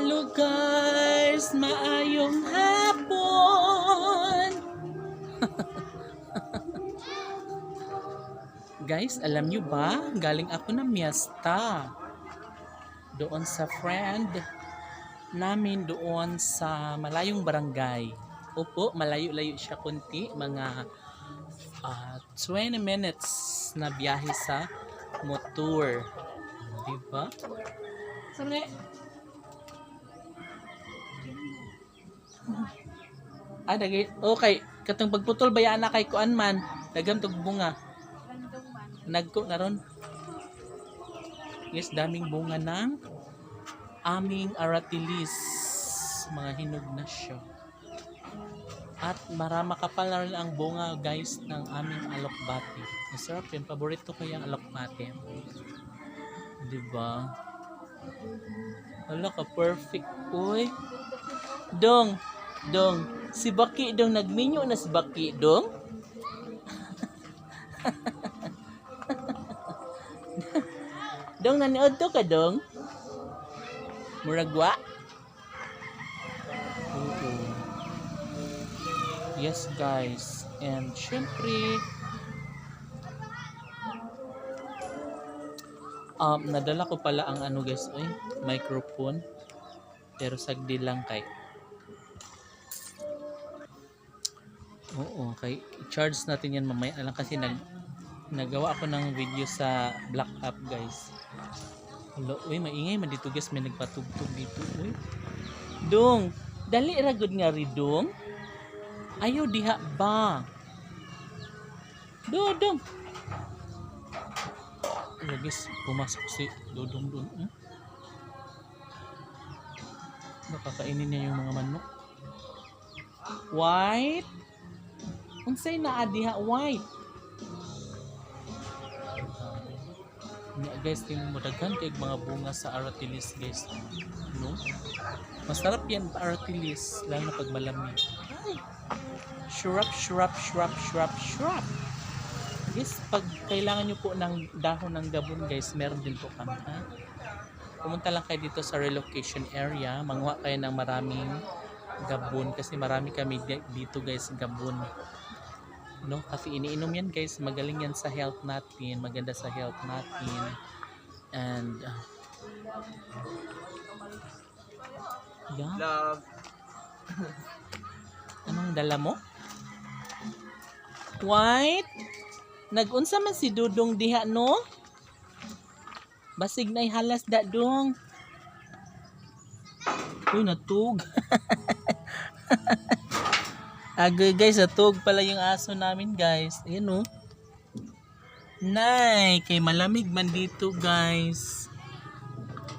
Hello guys, maayong hapon. Guys, alam nyo ba? Galing ako ng Miesta. Doon sa friend namin doon sa malayong barangay. Opo, malayo-layo siya kunti. Mga 20 minutes na biyahe sa motor. Diba? Sabi dagay okay katong pagputol bayaan na kay kuan man dagam tog bunga nagko naron yes daming bunga ng aming aratilis mga hinog na siya at makapal na rin ang bunga guys ng aming alokbati masarap yun paborito ko yung alokbati diba wala ka perfect uy dong si Baki dong nagminyo na si Baki dong. Dong nanood to ka dong. Muragwa. Yes guys, and syempre nadala ko pala ang ano guys, microphone. Pero sagdi lang kay kay charge natin yan mamaya na lang kasi nagawa ako ng video sa Black App guys. Hello, maingay man dito guys, may nagpatugtog dito. Dong, dali ragod nga ri dong. Ayaw diha ba? Dodong. Guys, pumasok si Dodong doon. Nakakainin niya yung mga manok. White. Unsay naa diha white. Guys, tingnan mo daghan kay mga bunga sa aratilis guys. No? Masarap yan pa aratilis lalo na pag malamig. Shrub. Guys, pag kailangan nyo po ng dahon ng gabon guys, meron din po kami. Pumunta lang kayo dito sa relocation area, manguha kayo ng maraming gabon kasi marami kami dito guys gabon. No, kasi iniinom yan guys, magaling yan sa health natin, maganda sa health natin. And yeah. Love. Anong dala mo? White? Nagunsa man si Dudong diha no? Basig na ihalas da dong. Uy, natug. Agay guys, natug pala yung aso namin guys. Ayan o. Nay, kay malamig man dito guys.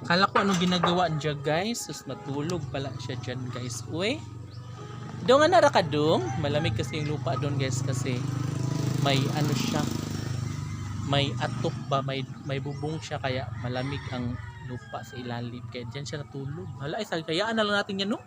Kala ko anong ginagawa dyan guys. Sus, matulog pala siya dyan guys. Uy. Dong anara ka dong. Malamig kasi yung lupa doon guys kasi may ano siya. May atok ba, may bubong siya kaya malamig ang lupa sa ilalim. Kaya dyan siya natulog. Hala, kayaan na lang natin yan no?